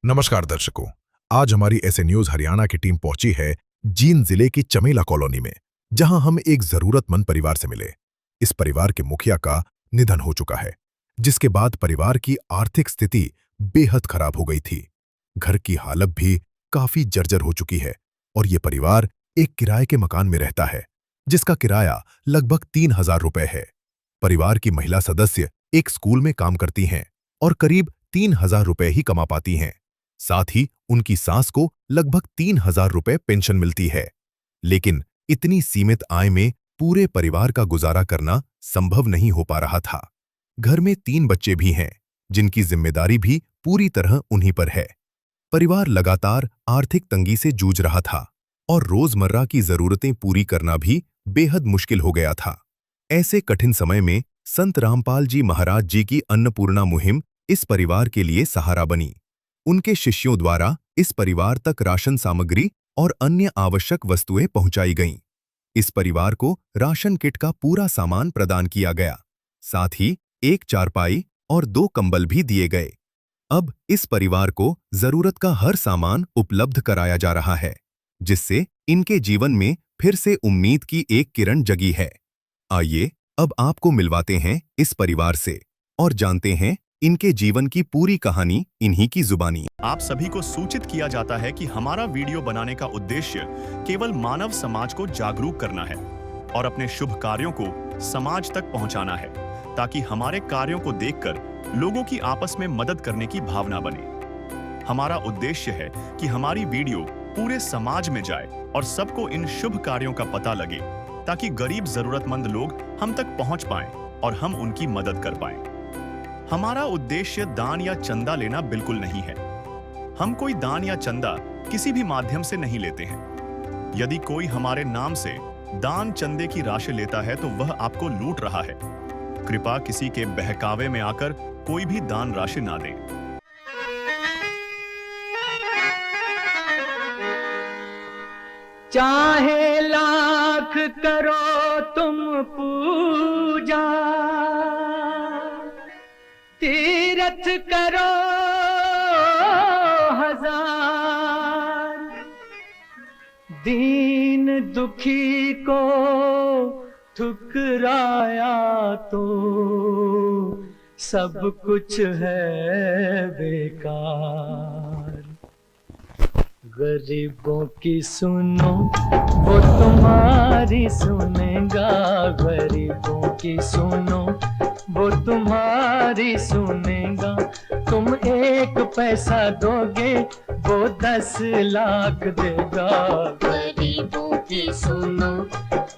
नमस्कार दर्शकों। आज हमारी ऐसे न्यूज हरियाणा की टीम पहुंची है जींद जिले की चमेला कॉलोनी में, जहां हम एक जरूरतमंद परिवार से मिले। इस परिवार के मुखिया का निधन हो चुका है, जिसके बाद परिवार की आर्थिक स्थिति बेहद खराब हो गई थी। घर की हालत भी काफी जर्जर हो चुकी है और ये परिवार एक किराए के मकान में रहता है, जिसका किराया लगभग 3,000 रुपए है। परिवार की महिला सदस्य एक स्कूल में काम करती हैं और करीब 3,000 रुपए ही कमा पाती हैं। साथ ही उनकी सास को लगभग 3,000 रुपए पेंशन मिलती है। लेकिन इतनी सीमित आय में पूरे परिवार का गुजारा करना संभव नहीं हो पा रहा था। घर में 3 बच्चे भी हैं, जिनकी जिम्मेदारी भी पूरी तरह उन्हीं पर है। परिवार लगातार आर्थिक तंगी से जूझ रहा था और रोजमर्रा की जरूरतें पूरी करना भी बेहद मुश्किल हो गया था। ऐसे कठिन समय में संत रामपाल जी महाराज जी की अन्नपूर्णा मुहिम इस परिवार के लिए सहारा बनी। उनके शिष्यों द्वारा इस परिवार तक राशन सामग्री और अन्य आवश्यक वस्तुएं पहुंचाई गईं। इस परिवार को राशन किट का पूरा सामान प्रदान किया गया। साथ ही एक चारपाई और 2 कंबल भी दिए गए। अब इस परिवार को जरूरत का हर सामान उपलब्ध कराया जा रहा है, जिससे इनके जीवन में फिर से उम्मीद की एक किरण जगी है। आइए अब आपको मिलवाते हैं इस परिवार से और जानते हैं इनके जीवन की पूरी कहानी इन्हीं की जुबानी। आप सभी को सूचित किया जाता है कि हमारा वीडियो बनाने का उद्देश्य केवल मानव समाज को जागरूक करना है और अपने शुभ कार्यों को समाज तक पहुंचाना है, ताकि हमारे कार्यों को देखकर लोगों की आपस में मदद करने की भावना बने। हमारा उद्देश्य है कि हमारी वीडियो पूरे समाज में जाए और सबको इन शुभ कार्यों का पता लगे, ताकि गरीब जरूरतमंद लोग हम तक पहुंच पाएं और हम उनकी मदद कर पाएं। हमारा उद्देश्य दान या चंदा लेना बिल्कुल नहीं है। हम कोई दान या चंदा किसी भी माध्यम से नहीं लेते हैं। यदि कोई हमारे नाम से दान चंदे की राशि लेता है तो वह आपको लूट रहा है। कृपया किसी के बहकावे में आकर कोई भी दान राशि ना दें। चाहे लाख करो तुम पूजा, तीरथ करो हजार, दीन दुखी को ठुकराया तो सब कुछ है बेकार। गरीबों की सुनो वो तुम्हारी सुनेगा, गरीबों की सुनो वो तुम्हारी सुनेगा। तुम 1 पैसा दोगे वो 10 लाख देगा। गरीबों की सुनो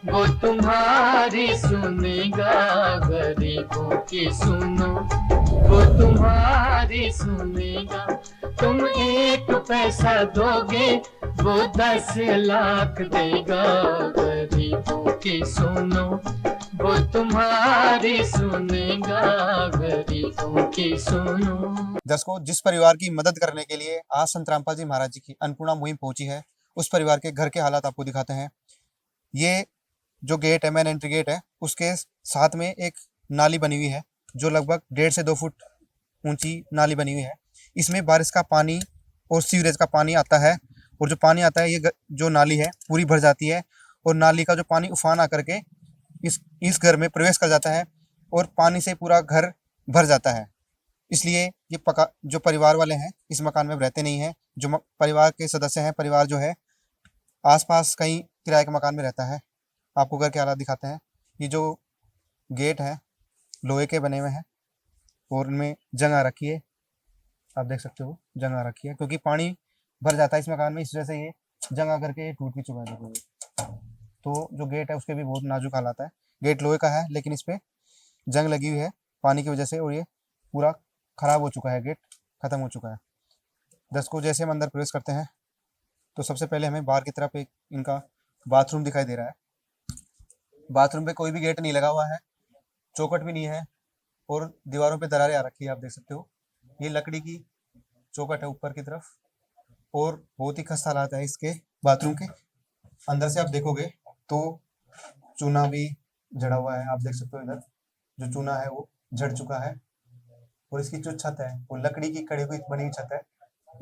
वो तुम्हारी सुनेगा, गरीबों की सुनो वो तुम्हारी सुनेगा। तुम 1 पैसा दोगे वो 10 लाख देगा। गरीबों की सुनो वो तुम्हारी सुनेगा, गरीबों की सुनो। दर्शकों, जिस परिवार की मदद करने के लिए आज संत रामपाल जी महाराज जी की अन्नपूर्णा मुहिम पहुंची है, उस परिवार के घर के हालात आपको दिखाते हैं। ये जो गेट है, मेन एंट्री गेट है, उसके साथ में एक नाली बनी हुई है, जो लगभग 1.5 से 2 फुट ऊंची नाली बनी हुई है। इसमें बारिश का पानी और सीवरेज का पानी आता है, और जो पानी आता है ये जो नाली है पूरी भर जाती है, और नाली का जो पानी उफान आकर के इस घर में प्रवेश कर जाता है और पानी से पूरा घर भर जाता है। इसलिए ये जो परिवार वाले हैं इस मकान में रहते नहीं हैं। जो परिवार के सदस्य हैं, परिवार जो है आसपास कहीं किराए के मकान में रहता है। आपको घर के हालात दिखाते हैं। ये जो गेट है लोहे के बने हुए हैं और उनमें जंग आ रखी है, आप देख सकते हो जंग आ रखी है, क्योंकि पानी भर जाता है इस मकान में, इस वजह से ये जंग आकर के टूट भी चुका है। तो जो गेट है उसके भी बहुत नाजुक हालात है। गेट लोहे का है लेकिन इस पे जंग लगी हुई है पानी की वजह से, और ये पूरा खराब हो चुका है, गेट खत्म हो चुका है। दर्शकों, जैसे हम अंदर प्रवेश करते हैं तो सबसे पहले हमें बाहर की तरफ एक इनका बाथरूम दिखाई दे रहा है। बाथरूम पे कोई भी गेट नहीं लगा हुआ है, चौखट भी नहीं है, और दीवारों पे दरारें आ रखी है, आप देख सकते हो। ये लकड़ी की चौखट है ऊपर की तरफ, और बहुत ही खस्ता हालात है इसके बाथरूम के। अंदर से आप देखोगे तो चूना भी झड़ा हुआ है, आप देख सकते हो। इधर जो चूना है वो झड़ चुका है, और इसकी जो छत है वो लकड़ी की कड़ी हुई बनी हुई छत है,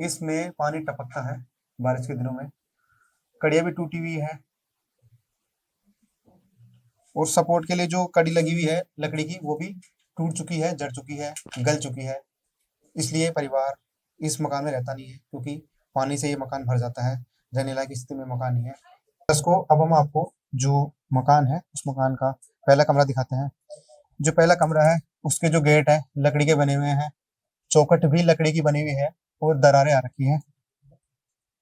इसमें पानी टपकता है बारिश के दिनों में। कड़िया भी टूटी हुई है और सपोर्ट के लिए जो कड़ी लगी हुई है लकड़ी की वो भी टूट चुकी है, जड़ चुकी है, गल चुकी है। इसलिए परिवार इस मकान में रहता नहीं है क्योंकि पानी से ये मकान भर जाता है। रहने लायक स्थिति में मकान नहीं है। इसको अब हम आपको जो मकान है उस मकान का पहला कमरा दिखाते हैं। जो पहला कमरा है उसके जो गेट है लकड़ी के बने हुए हैं, चौखट भी लकड़ी की बनी हुई है और दरारें आ रखी हैं।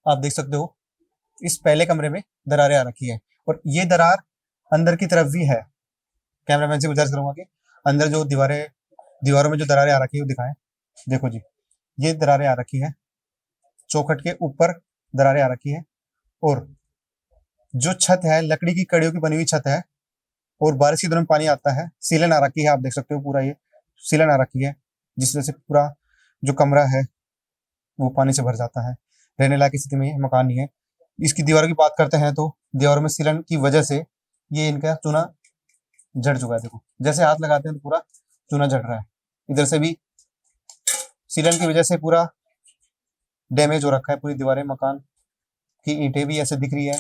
आप देख सकते हो इस पहले कमरे में दरारें आ रखी है और ये दरार अंदर की तरफ भी है। कैमरामैन से गुजारिश करूंगा कि अंदर जो दीवारों में जो दरारें आ रखी है वो दिखाएं। देखो जी, ये दरारें आ रखी है, चौखट के ऊपर दरारें आ रखी है और जो छत है लकड़ी की कड़ियों की बनी हुई छत है और बारिश के दिनों में पानी आता है। सीलन आ रखी है, आप देख सकते हो पूरा ये सीलन आ रखी है जिस वजह से पूरा जो कमरा है वो पानी से भर जाता है। रहने लायक स्थिति में ये मकान नहीं है। इसकी दीवारों की बात करते हैं तो दीवारों में सीलन की वजह से ये इनका चूना जड़ चुका है। देखो जैसे हाथ लगाते हैं तो पूरा चूना जड़ रहा है। इधर से भी सीलन की वजह से पूरा डैमेज हो रखा है। पूरी दीवारें मकान की ईंटें भी ऐसे दिख रही है,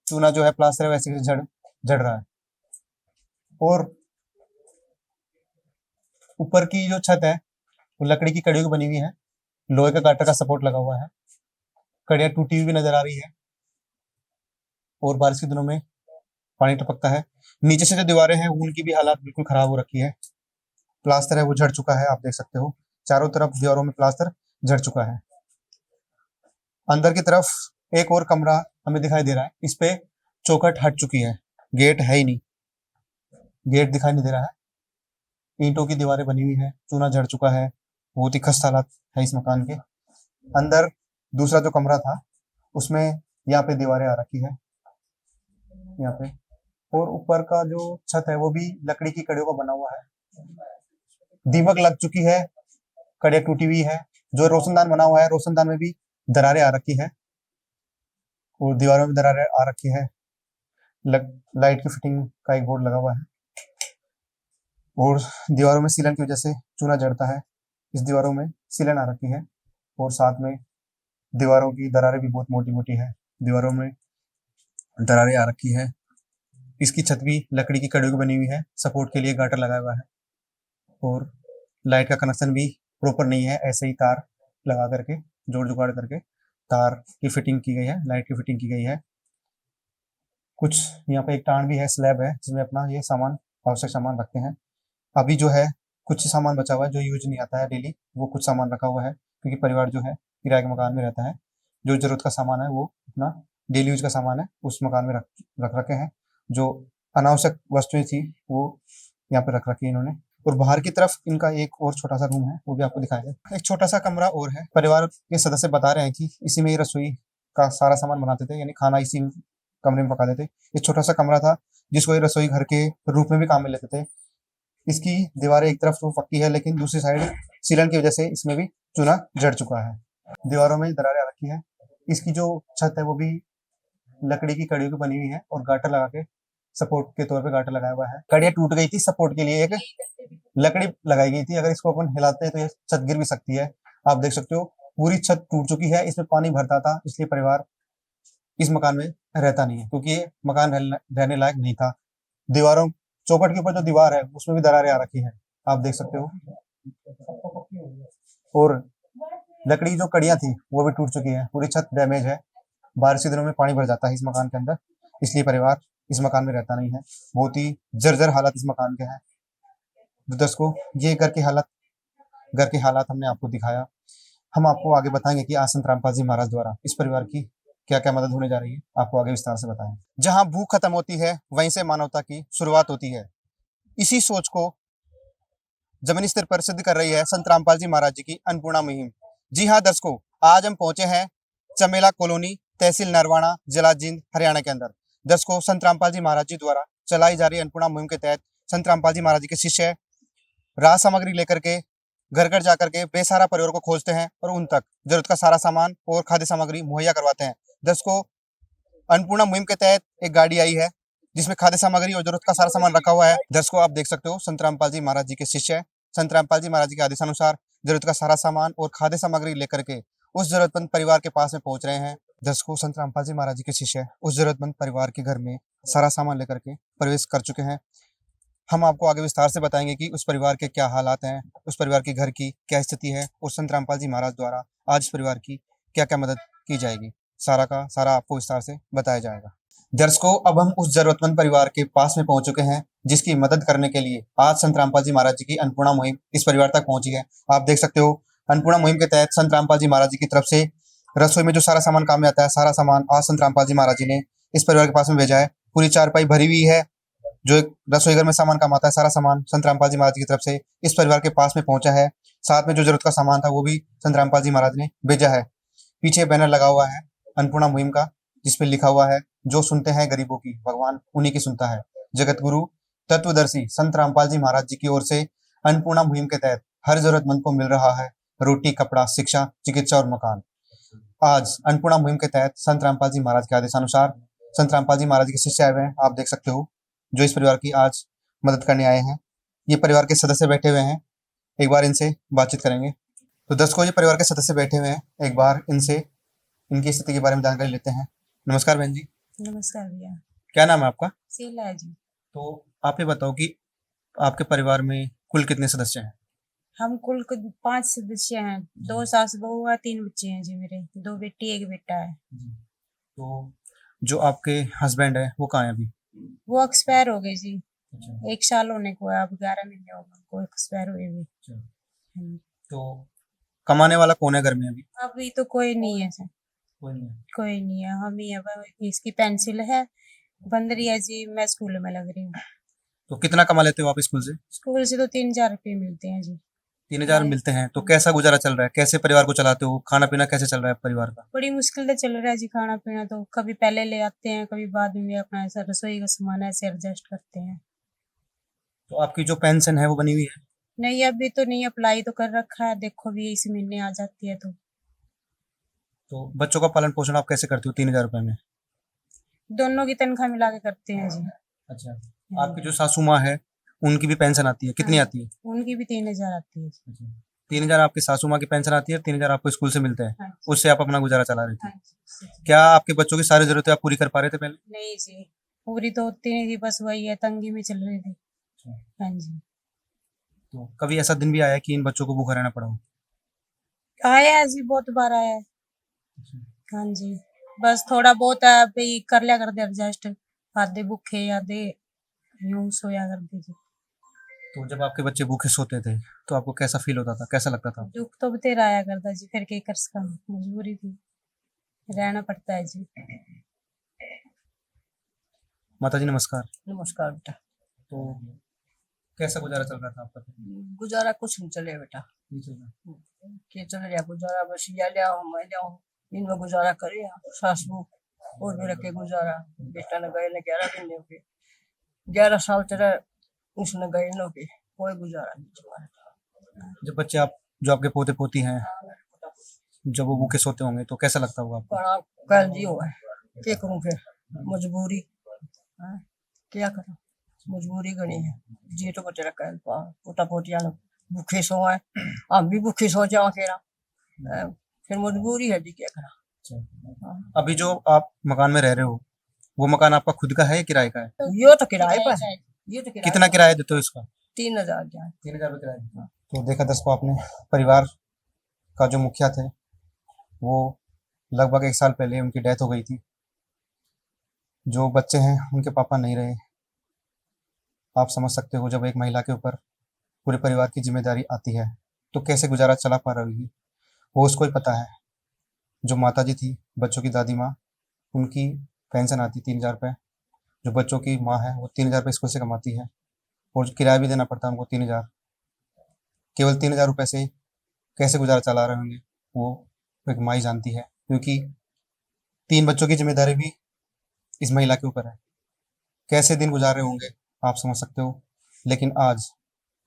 चूना जो है प्लास्टर है वैसे जड़ जड़ रहा है। और ऊपर की जो छत है वो लकड़ी की कड़ियों की बनी हुई है, लोहे का गाटर का सपोर्ट लगा हुआ है, कड़ियां टूटी हुई भी नजर आ रही है और बारिश के दिनों में पानी टपकता है। नीचे से जो दीवारें हैं उनकी भी हालत बिल्कुल खराब हो रखी है। प्लास्टर है वो झड़ चुका है, आप देख सकते हो चारों तरफ दीवारों में प्लास्टर झड़ चुका है। अंदर की तरफ एक और कमरा हमें दिखाई दे रहा है, इस पे चौखट हट चुकी है, गेट है ही नहीं, गेट दिखाई नहीं दे रहा है। ईंटों की दीवारें बनी हुई है, चूना झड़ चुका है, बहुत ही खस्ता हालत है इस मकान के। अंदर दूसरा जो कमरा था उसमें यहाँ पे दीवारें आ रखी है यहाँ पे, और ऊपर का जो छत है वो भी लकड़ी की कड़ियों का बना हुआ है। दीमक लग चुकी है, कड़ियां टूटी हुई है। जो रोशनदान बना हुआ है रोशनदान में भी दरारें आ रखी है और दीवारों में दरारें आ रखी है। लाइट की फिटिंग का एक बोर्ड लगा हुआ है और दीवारों में सीलन की वजह से चूना जड़ता है। इस दीवारों में सीलन आ रखी है और साथ में दीवारों की दरारें भी बहुत मोटी मोटी है, दीवारों में दरारें आ रखी है। इसकी छत भी लकड़ी की कड़ियों की बनी हुई है, सपोर्ट के लिए गाटर लगा हुआ है और लाइट का कनेक्शन भी प्रॉपर नहीं है, ऐसे ही तार लगा करके जोड़ जुगाड़ करके तार की फिटिंग की गई है, लाइट की फिटिंग की गई है। कुछ यहाँ पे एक टांड भी है, स्लैब है जिसमें अपना ये सामान आवश्यक सामान रखते हैं। अभी जो है कुछ सामान बचा हुआ है जो यूज नहीं आता है डेली, वो कुछ सामान रखा हुआ है क्योंकि परिवार जो है किराए के मकान में रहता है। जो जरूरत का सामान है वो अपना डेली यूज का सामान है उस मकान में रख रखे हैं। जो अनावश्यक वस्तुएं थी वो यहाँ पे रख रखी है इन्होंने। और बाहर की तरफ इनका एक और छोटा सा रूम है, वो भी आपको दिखाएंगे। एक छोटा सा कमरा और है, परिवार के सदस्य बता रहे हैं कि इसी में ही रसोई का सारा सामान बनाते थे, यानी खाना इसी कमरे में पकाते थे। ये छोटा सा कमरा था जिसको ये रसोई घर के रूप में भी काम में लेते थे। इसकी दीवारें एक तरफ तो पक्की है लेकिन दूसरी साइड सीलन की वजह से इसमें भी चूना जड़ चुका है, दीवारों में दरारें आ रखी है। इसकी जो छत है वो भी लकड़ी की कड़ियों की बनी हुई है और गाटर लगा के सपोर्ट के तौर पे गाटर लगाया हुआ है। कड़ियां टूट गई थी, सपोर्ट के लिए एक लकड़ी लगाई गई थी, अगर इसको अपन हिलाते हैं तो ये छत गिर भी सकती है। आप देख सकते हो पूरी छत टूट चुकी है, इसमें पानी भरता था, इसलिए परिवार इस मकान में रहता नहीं है क्योंकि ये मकान रहने लायक नहीं था। दीवारों चौखट के ऊपर जो दीवार है उसमें भी दरारें आ रखी है, आप देख सकते हो। और लकड़ी जो कड़ियां थी वो भी टूट चुकी है, पूरी छत डैमेज है। बारिश के दिनों में पानी भर जाता है इस मकान के अंदर, इसलिए परिवार इस मकान में रहता नहीं है। बहुत ही जर्जर हालत इस मकान के हैं। तो दर्शकों ये घर के हालात हमने आपको दिखाया। हम आपको आगे बताएंगे कि आज संत रामपाल जी महाराज द्वारा इस परिवार की क्या क्या मदद होने जा रही है, आपको आगे विस्तार से बताएं। जहां भूख खत्म होती है वहीं से मानवता की शुरुआत होती है। इसी सोच को जमीनी स्तर पर सिद्ध कर रही है संत रामपाल जी महाराज जी की अन्नपूर्णा मुहिम। जी हाँ दर्शकों, आज हम पहुंचे हैं चमेला कॉलोनी, तहसील नरवाना, जिला जींद, हरियाणा के अंदर। दर्शकों, संत रामपाल जी महाराज जी द्वारा चलाई जा रही अन्नपूर्णा मुहिम के तहत संत रामपाल जी महाराज जी के शिष्य राह सामग्री लेकर के घर घर जाकर के बेसहारा परिवार को खोजते हैं और उन तक जरूरत का सारा सामान और खाद्य सामग्री मुहैया करवाते हैं। दर्शकों, अन्नपूर्णा मुहिम के तहत एक गाड़ी आई है जिसमें खाद्य सामग्री और जरूरत का सारा सामान रखा हुआ है। दर्शकों, आप देख सकते हो संत रामपाल जी महाराज जी के शिष्य संत रामपाल जी महाराज जी के आदेशानुसार जरूरत का सारा सामान और खाद्य सामग्री लेकर के उस जरूरतमंद परिवार के पास में पहुंच रहे हैं। दर्शकों, संत रामपाल जी महाराज जी के शिष्य उस जरूरतमंद परिवार के घर में सारा सामान लेकर के प्रवेश कर चुके हैं। हम आपको आगे विस्तार से बताएंगे कि उस परिवार के क्या हालात हैं, उस परिवार के घर की क्या स्थिति है और संत रामपाल जी महाराज द्वारा आज इस परिवार की क्या क्या मदद की जाएगी। सारा का सारा आपको विस्तार से बताया जाएगा। दर्शकों, अब हम उस जरूरतमंद परिवार के पास में पहुंच चुके हैं जिसकी मदद करने के लिए आज संत रामपाल जी महाराज जी की अन्नपूर्णा मुहिम इस परिवार तक पहुंची है। आप देख सकते हो, अन्नपूर्णा मुहिम के तहत संत रामपाल जी महाराज जी की तरफ से रसोई में जो सारा सामान काम में आता है, सारा सामान आज संत रामपाल जी महाराज जी ने इस परिवार के पास में भेजा है। पूरी चारपाई भरी हुई है, जो एक रसोई घर में सामान काम आता है, सारा सामान संत रामपाल जी महाराज की तरफ से इस परिवार के पास में पहुंचा है। साथ में जो जरूरत का सामान था वो भी संत रामपाल जी महाराज ने भेजा है। पीछे बैनर लगा हुआ है अन्नपूर्णा मुहिम का, जिसपे लिखा हुआ है, जो सुनते हैं गरीबों की, भगवान उन्हीं की सुनता है। जगत गुरु तत्वदर्शी संत रामपाल जी महाराज जी की ओर से अन्नपूर्णा मुहिम के तहत हर जरूरतमंद को मिल रहा है रोटी, कपड़ा, शिक्षा, चिकित्सा और मकान। आज अन्नपूर्णा मुहिम के तहत संत रामपाल जी महाराज के आदेशानुसार संत रामपाल जी महाराज के शिष्य आए हुए हैं, आप देख सकते हो, जो इस परिवार की आज मदद करने आए हैं। ये परिवार के सदस्य बैठे हुए हैं, एक बार इनसे बातचीत करेंगे। तो दर्शकों, ये परिवार के सदस्य बैठे हुए हैं, एक बार इनसे इनकी स्थिति के बारे में जानकारी लेते हैं। नमस्कार बहन जी। नमस्कार भैया। क्या नाम है आपका? शीला है जी। तो आप ये बताओ कि आपके परिवार में कुल कितने सदस्य हैं? हम कुल 5 सदस्य हैं। 2 सास बहू है, 3 बच्चे हैं जी मेरे, 2 बेटी 1 बेटा है। तो जो आपके हस्बैंड है वो कहाँ है अभी? वो एक्सपायर हो गए जी। अच्छा। 1 साल होने को है, अब 11 महीने हो गए उनको एक्सपायर हुए हुए। तो कमाने वाला कौन है घर में अभी? अभी तो कोई नहीं है सर, कोई नहीं है। कोई नहीं है, हम ही है। इसकी पेंसिल है, बंद रही है जी, मैं स्कूल में लग रही हूँ। तो कितना कमा लेते हो आप स्कूल से? स्कूल से तो 3,000 रुपये मिलते हैं जी। 3,000 मिलते हैं। तो कैसा गुजारा चल रहा है? कैसे परिवार को चलाते हो? खाना पीना कैसे चल रहा है परिवार का? बड़ी मुश्किल से चल रहा है जी खाना पीना, तो कभी पहले ले आते हैं, कभी बाद में अपना ऐसा रसोई का सामान ऐसे एडजस्ट करते हैं। तो आपकी जो पेंशन है वो बनी हुई है? नहीं, अभी तो नहीं, अप्लाई तो कर रखा है, देखो भी इस महीने आ जाती है तो बच्चों का पालन पोषण आप कैसे करते हो 3,000 रुपए में? दोनों की तनख्वाह मिला के करते हैं जी। अच्छा। आपकी जो सासू माँ है उनकी भी पेंशन आती है, कितनी हाँ, आती है? उनकी भी 3,000 आती है जी। अच्छा। 3,000 आपकी सासू माँ की पेंशन आती है, 3,000 आपको स्कूल से मिलता है, हाँ जी, उससे आप अपना गुजारा चला रहे थे। हाँ जी। क्या आपके बच्चों की सारी जरूरतें आप पूरी कर पा रहे थे पहले? नहीं जी, पूरी तो होती नहीं थी, बस वही है, तंगी में चल रही थी। हाँ जी। तो कभी ऐसा दिन भी आया कि इन बच्चों को भूखा रहना पड़ा हो? आया है जी, बहुत बार आया है। हाँ जी, बस थोड़ा बहुत है भाई, कर लिया कर दे एडजस्ट, आधे भूखे आधे यूं सोया कर दे जी। तो जब आपके बच्चे भूखे सोते थे तो आपको कैसा फील होता था, कैसा लगता था? दुख तो बतेरा आया करता जी, फिर क्या कर सका, मजबूरी थी, रहना पड़ता है जी। माता जी नमस्कार। नमस्कार बेटा। तो कैसा गुजारा चल रहा था आपका? गुजारा कुछ नहीं चले बेटा, नहीं चल रहा। के चल रहा गुजारा, बस या लियाओ मैं लियाओ, इनमें गुजारा करे सासू और मेरा के गुजारा। बेटा ने गए ने 11 महीने हो गए, 11 साल तेरा उसने गए न हो गए, कोई गुजारा नहीं तुम्हारा। जब बच्चे आप जो आपके पोते पोती हैं जब वो भूखे सोते होंगे तो कैसा लगता होगा आपको? बड़ा कल जी हुआ है, क्या करूं फिर, मजबूरी हाँ, क्या करूं, मजबूरी गणी है जी। तो बच्चे कल पोता पोतिया भूखे सो है, हम भी भूखे सो जाओ अकेला, फिर मजबूरी है जी, क्या करा। अभी जो आप मकान में रह रहे हो वो मकान आपका खुद का है या किराए का है? ये तो किराए पर है, ये तो कितना किराया देते हो इसका? 3,000 जाए। 3,000 रुपये किराया देते हो। तो देखा दोस्तों, आपने परिवार का जो मुखिया थे वो लगभग 1 साल पहले उनकी डेथ हो गई थी। जो बच्चे हैं उनके पापा नहीं रहे। आप समझ सकते हो, जब एक महिला के ऊपर पूरे परिवार की जिम्मेदारी आती है तो कैसे गुजारा चला पा रही है वो उसको ही पता है। जो माता जी थी, बच्चों की दादी माँ, उनकी पेंशन आती 3,000 रुपये। जो बच्चों की माँ है वो 3,000 रुपये स्कूल से कमाती है और किराया भी देना पड़ता है उनको 3,000। केवल 3,000 रुपये से कैसे गुजारा चला रहे होंगे वो एक माँ ही जानती है, क्योंकि 3 बच्चों की जिम्मेदारी भी इस महिला के ऊपर है। कैसे दिन गुजार रहे होंगे आप समझ सकते हो। लेकिन आज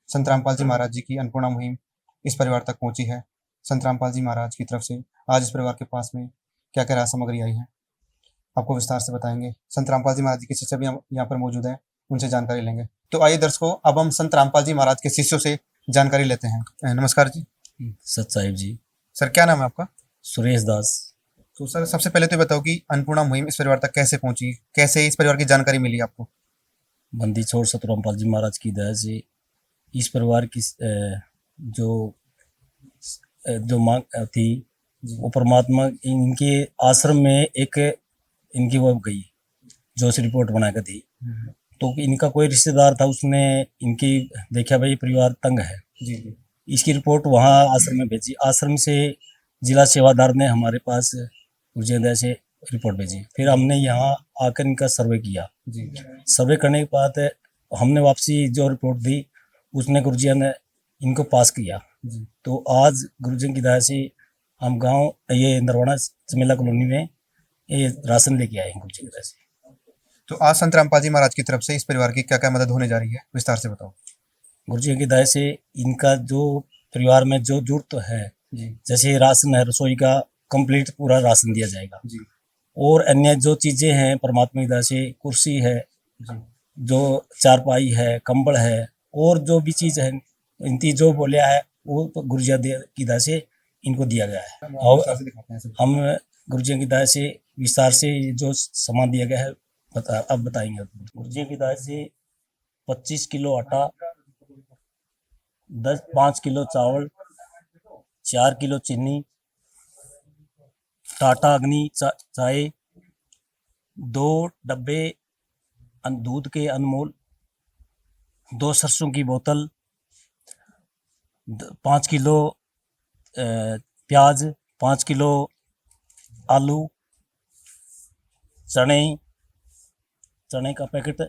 संत रामपाल जी महाराज जी की अन्नपूर्णा मुहिम इस परिवार तक पहुंची है। संत रामपाल जी महाराज की तरफ से आज इस परिवार के पास में क्या क्या राहत सामग्री आई है आपको विस्तार से बताएंगे। संत रामपाल जी महाराज जी के शिष्य भी यहाँ पर मौजूद है, उनसे जानकारी लेंगे। तो आइए दर्शकों, अब हम संत रामपाल जी महाराज के शिष्यों से जानकारी लेते हैं। नमस्कार जी। सत साहिब जी। सर क्या नाम है आपका? सुरेश दास। तो सर सबसे पहले तो ये बताओ कि अन्नपूर्णा मुहिम इस परिवार तक कैसे पहुंची, कैसे इस परिवार की जानकारी मिली आपको? बंदी छोड़ सतरामपाल जी महाराज की दया से इस परिवार की जो मांग थी वो परमात्मा इनके आश्रम में एक इनकी वो गई जो रिपोर्ट बनाकर दी। तो इनका कोई रिश्तेदार था, उसने इनकी देखा भाई परिवार तंग है, जी जी। इसकी रिपोर्ट वहाँ आश्रम में भेजी। आश्रम से जिला सेवादार ने हमारे पास उर्जेंद्र से रिपोर्ट भेजी। फिर हमने यहाँ आकर इनका सर्वे किया। जी सर्वे करने के बाद हमने वापसी जो रिपोर्ट दी उसने गुरुजी ने इनको पास किया। जी। तो आज गुरुजी की दया से हम गांव ये नरवाना चमेला कॉलोनी में ये राशन लेके आए हैं गुरुजी की दया से। तो आज संत रामपाल जी महाराज की तरफ से इस परिवार की क्या क्या मदद होने जा रही है, विस्तार से बताओ। गुरुजी की दया से इनका जो परिवार में जो जरूरत है, जी जैसे राशन है, रसोई का कंप्लीट पूरा राशन दिया जाएगा। जी और अन्य जो चीजें हैं परमात्मा की दया से, कुर्सी है, जी जो चारपाई है, कंबल है, और जो भी चीज है इनकी जो बोलिया है वो तो गुरुजी की दया से इनको दिया गया है। और विस्तार से दिखाते हैं सब। हम गुरुजी की दया से विस्तार से जो सामान दिया गया है अब बताएंगे। गुरुजी की दया से 25 किलो आटा, 5 किलो चावल, 4 किलो चीनी, टाटा अग्नि चाय, 2 डब्बे दूध के अनमोल, 2 सरसों की बोतल, 5 किलो प्याज, 5 किलो आलू, चने का पैकेट,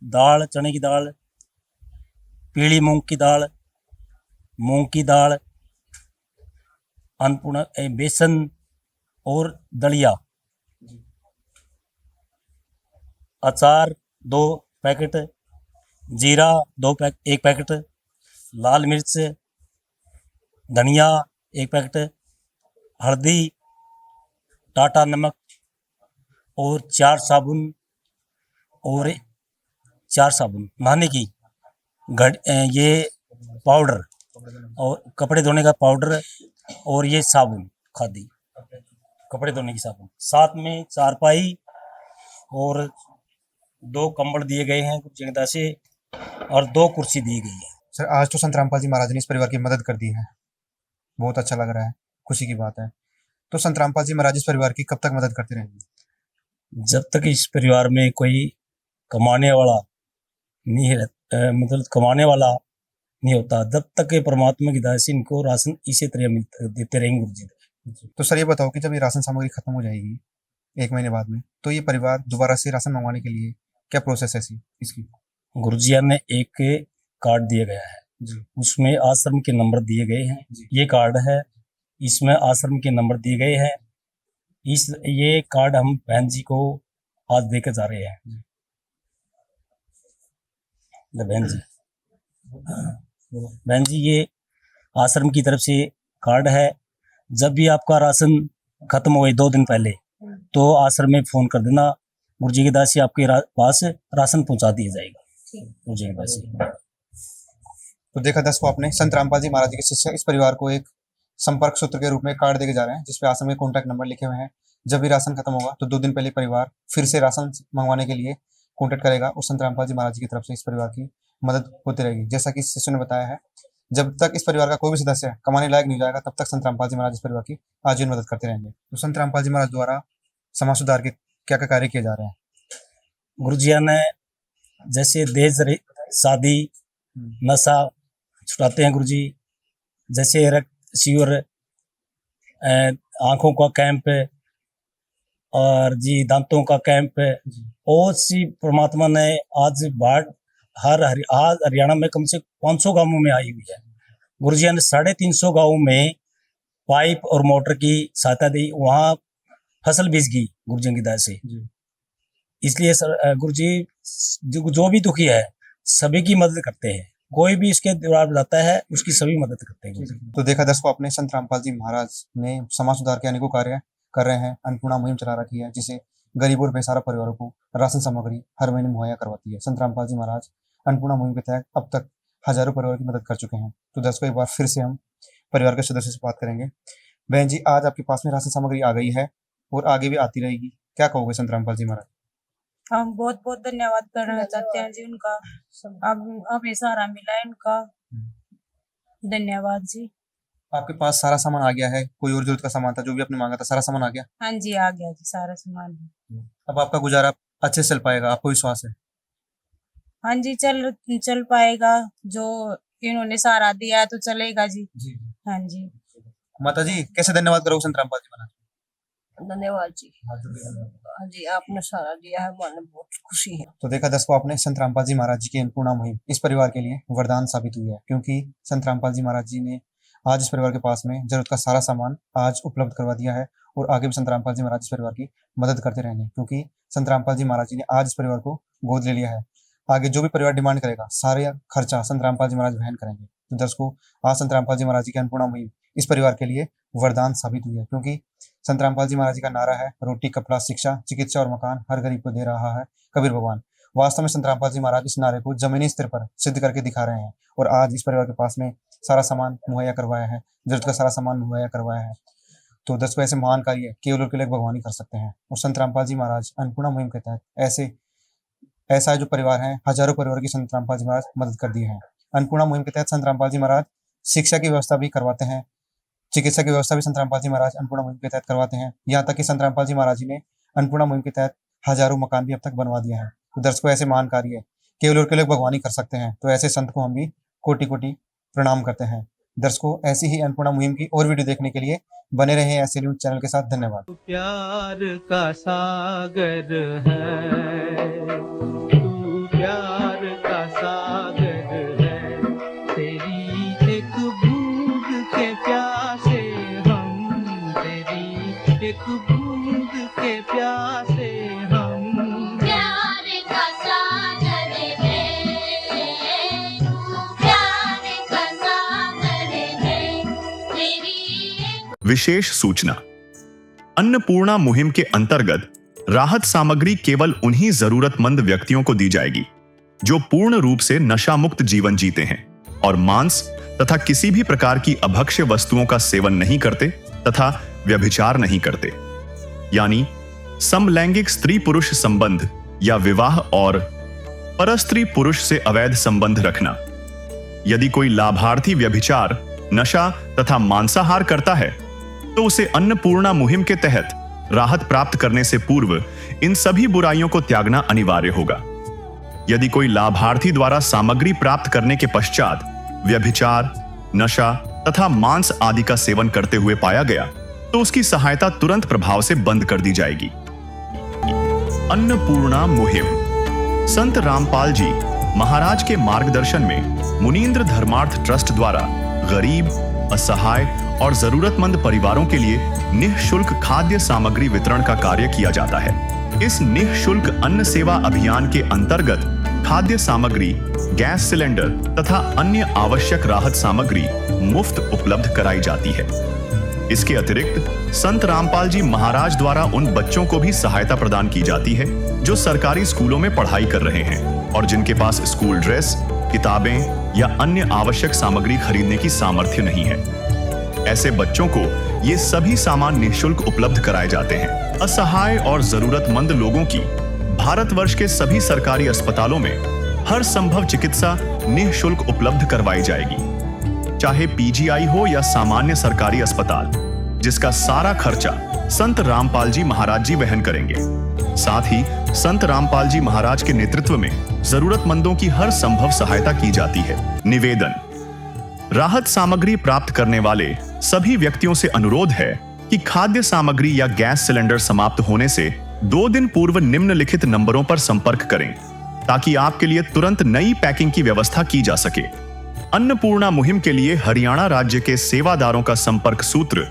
दाल, चने की दाल, पीली मूंग की दाल, मूंग की दाल, अन्नपूर्णा बेसन और दलिया, अचार 2 पैकेट, जीरा 1 पैकेट, लाल मिर्च, धनिया 1 पैकेट, हल्दी, टाटा नमक और 4 साबुन नहाने की ये पाउडर और कपड़े धोने का पाउडर, और ये साबुन खादी कपड़े धोने की साबुन, साथ में चारपाई और 2 कंबल दिए गए हैं गुरुजी से और 2 कुर्सी दी गई है। सर आज तो संत रामपाल जी महाराज ने इस परिवार की मदद कर दी है, बहुत अच्छा लग रहा है, खुशी की बात है। तो संत रामपाल जी महाराज इस परिवार की कब तक मदद करते रहेंगे? जब तक इस परिवार में कोई कमाने वाला नहीं है, मतलब कमाने वाला नहीं होता, जब तक ये परमात्मा की दया से इनको राशन इसी तरह देते रहेंगे गुरुजी। तो सर ये बताओ कि जब ये राशन सामग्री खत्म हो जाएगी 1 महीने बाद में, तो ये परिवार दोबारा से राशन मंगवाने के लिए क्या प्रोसेस है इसकी? गुरुजी ने एक कार्ड दिया गया है जी उसमें आश्रम के नंबर दिए गए हैं। जी। ये कार्ड है, इसमें आश्रम के नंबर दिए गए हैं। ये कार्ड हम बहन जी को आज देकर जा रहे हैं। बहन जी ये आश्रम की तरफ से कार्ड है। जब भी आपका राशन खत्म हुए 2 दिन पहले तो आश्रम में फोन कर देना, गुरुजी की दया से आपके पास राशन पहुंचा दिया जाएगा गुरुजी की दया से। तो देखा दर्शकों, आपने संत रामपाल जी महाराज के शिष्य इस परिवार को एक संपर्क सूत्र के रूप में कार्ड देके जा रहे हैं, जिसपे आश्रम में कॉन्टैक्ट नंबर लिखे हुए हैं। जब भी राशन खत्म होगा तो 2 दिन पहले परिवार फिर से राशन मंगवाने के लिए कॉन्टैक्ट करेगा और संत रामपाल जी महाराज की तरफ से इस परिवार की मदद होती रहेगी। जैसा कि शिष्य ने बताया है, जब तक इस परिवार का कोई भी सदस्य कमाने लायक नहीं जाएगा तब तक संत रामपाल जी महाराज इस परिवार की आजीवन मदद करते रहेंगे। तो संत रामपाल जी महाराज द्वारा समाज सुधार के क्या क्या कार्य किए जा रहे हैं? गुरुजी ने जैसे दहेज शादी नशा छुटाते हैं गुरुजी, जैसे रक्त शिविर, आंखों का कैंप और जी दांतों का कैंप, और सी परमात्मा ने आज बाढ़ आज हरियाणा में कम से 500 गांवों में आई हुई है। गुरुजी ने 350 गांवों में पाइप और मोटर की सहायता दी, वहां फसल बीज गई गुरुजी की दया से। इसलिए गुरुजी जो भी दुखी है सभी की मदद करते हैं, कोई भी इसके द्वारा जाता है उसकी सभी मदद करते हैं। तो देखा दर्शकों, अपने संत रामपाल जी महाराज ने समाज सुधार के अनेकों कार्य कर रहे हैं। अन्नपूर्णा मुहिम चला रखी है जिसे गरीब और बेसहारा परिवारों को राशन सामग्री हर महीने मुहैया करवाती है। संत रामपाल जी महाराज अन्नपूर्णा मुहिम के तहत अब तक हजारों परिवार की मदद कर चुके हैं। तो दर्शकों, एक बार फिर से हम परिवार के सदस्य से बात करेंगे। बहन जी, आज आपके पास में राशन सामग्री आ गई है और आगे भी आती रहेगी, क्या कहोगे संत रामपाल जी महाराज? हम बहुत बहुत धन्यवाद करना चाहते हैं जी उनका। अब हमें सहारा मिला है इनका, धन्यवाद जी। आपके पास सारा सामान आ गया है, कोई और जरूरत का सामान था जो भी आपने मांगा था, सारा सामान आ गया? हाँ जी, आ गया जी सारा सामान। अब आपका गुजारा अच्छे से चल पाएगा, आपको विश्वास है? हाँ जी, चल पाएगा, जो इन्होंने सहारा दिया है तो चलेगा जी। जी। हाँ जी। माता जी, कैसे धन्यवाद करोगे संत रामपाल जी महाराज? धन्यवाद जी। हाँ जी, आपने सहारा दिया है, मन बहुत खुशी है। तो देखा दर्शकों आपने, संत रामपाल जी महाराज जी की अन्नपूर्णा मुहिम इस परिवार के लिए वरदान साबित हुई है, क्योंकि संत रामपाल जी महाराज जी ने आज इस परिवार के पास में जरूरत का सारा सामान आज उपलब्ध करवा दिया है और आगे भी संत रामपाल जी महाराज इस परिवार की मदद करते रहेंगे, क्योंकि संत रामपाल जी महाराज जी ने आज इस परिवार को गोद ले लिया है। आगे जो भी परिवार डिमांड करेगा सारे खर्चा संत रामपाल जी महाराज वहन करेंगे। तो दर्शकों, आज संत रामपाल जी महाराज जी की अन्नपूर्णा मुहिम इस परिवार के लिए वरदान साबित हुई है, क्योंकि संत रामपाल जी महाराज जी का नारा है, रोटी कपड़ा शिक्षा चिकित्सा और मकान हर गरीब को दे रहा है कबीर भगवान। वास्तव में संत रामपाल जी महाराज इस नारे को जमीनी स्तर पर सिद्ध करके दिखा रहे हैं और आज इस परिवार के पास में सारा सामान मुहैया करवाया है, जरूरत का सारा सामान मुहैया करवाया है। तो दर्शकों, ऐसे महान कार्य केवल और केवल भगवान ही कर सकते हैं और संत रामपाल जी महाराज अन्नपूर्णा मुहिम के तहत ऐसा जो परिवार है, हजारों परिवार की संत रामपाल जी महाराज मदद कर दी है। अन्नपूर्णा मुहिम के तहत संत रामपाल जी महाराज शिक्षा की व्यवस्था भी करवाते हैं, चिकित्सा की व्यवस्था भी संत रामपाल जी महाराज अन्नपूर्णा मुहिम के तहत करवाते हैं। यहाँ तक कि संत रामपाल जी महाराज जी ने अन्नपूर्णा मुहिम के तहत हजारों मकान भी अब तक बनवा दिया है। तो दर्शकों, ऐसे महान कार्य केवल और केवल भगवान ही कर सकते हैं, तो ऐसे संत को हम भी कोटि कोटि प्रणाम करते हैं। दर्शकों, ऐसी ही अन्नपूर्णा मुहिम की और वीडियो देखने के लिए बने रहे ऐसे न्यूज चैनल के साथ। धन्यवाद। प्यार का सागर है, तू प्यार का सागर है, तेरी एक बूंद के प्यासे हम, तेरी एक बूंद के प्यासे हम। प्यार का सागर है, तू प्यार का सागर है, तेरी। विशेष सूचना, अन्नपूर्णा मुहिम के अंतर्गत राहत सामग्री केवल उन्हीं जरूरतमंद व्यक्तियों को दी जाएगी जो पूर्ण रूप से नशा मुक्त जीवन जीते हैं और मांस तथा किसी भी प्रकार की अभक्ष्य वस्तुओं का सेवन नहीं करते तथा व्यभिचार नहीं करते, यानी समलैंगिक स्त्री पुरुष संबंध या विवाह और परस्त्री पुरुष से अवैध संबंध रखना। यदि कोई लाभार्थी व्यभिचार, नशा तथा मांसाहार करता है तो उसे अन्नपूर्णा मुहिम के तहत राहत प्राप्त करने से पूर्व इन सभी बुराइयों को त्यागना अनिवार्य होगा। यदि कोई लाभार्थी द्वारा सामग्री प्राप्त करने के पश्चात व्यभिचार, नशा तथा मांस आदि का सेवन करते हुए पाया गया तो उसकी सहायता तुरंत प्रभाव से बंद कर दी जाएगी। अन्नपूर्णा मुहिम संत रामपाल जी महाराज के मार्गदर्शन में मुनींद्र धर्मार्थ ट्रस्ट द्वारा गरीब, असहाय और जरूरतमंद परिवारों के लिए निःशुल्क खाद्य सामग्री वितरण का कार्य किया जाता है। इस निःशुल्क अन्न सेवा अभियान के अंतर्गत खाद्य सामग्री, गैस सिलेंडर तथा अन्य आवश्यक राहत सामग्री मुफ्त उपलब्ध कराई जाती है। इसके अतिरिक्त संत रामपाल जी महाराज द्वारा उन बच्चों को भी सहायता प्रदान की जाती है जो सरकारी स्कूलों में पढ़ाई कर रहे हैं और जिनके पास स्कूल ड्रेस, किताबें या अन्य आवश्यक सामग्री खरीदने की सामर्थ्य नहीं है। ऐसे बच्चों को ये सभी सामान निःशुल्क उपलब्ध कराए जाते हैं। असहाय और जरूरतमंद लोगों की भारतवर्ष के सभी सरकारी अस्पतालों में हर संभव चिकित्सा निःशुल्क उपलब्ध करवाई जाएगी, चाहे पीजीआई हो या सामान्य सरकारी अस्पताल, जिसका सारा खर्चा संत रामपाल जी महाराज जी वहन करेंगे। साथ ही संत रामपाल जी महाराज के नेतृत्व में जरूरतमंदों की हर संभव सहायता की जाती है। निवेदन, राहत सामग्री प्राप्त करने वाले सभी व्यक्तियों से अनुरोध है कि खाद्य सामग्री या गैस सिलेंडर समाप्त होने से 2 दिन पूर्व निम्नलिखित नंबरों पर संपर्क करें ताकि आपके लिए तुरंत नई पैकिंग की व्यवस्था की जा सके। अन्नपूर्णा मुहिम के लिए हरियाणा राज्य के सेवादारों का संपर्क सूत्र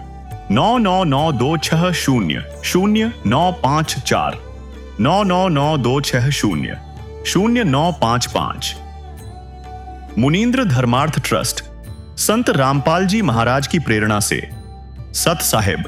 999260 0954 999260 0955। मुनींद्र धर्मार्थ ट्रस्ट संत रामपाल जी महाराज की प्रेरणा से सत साहिब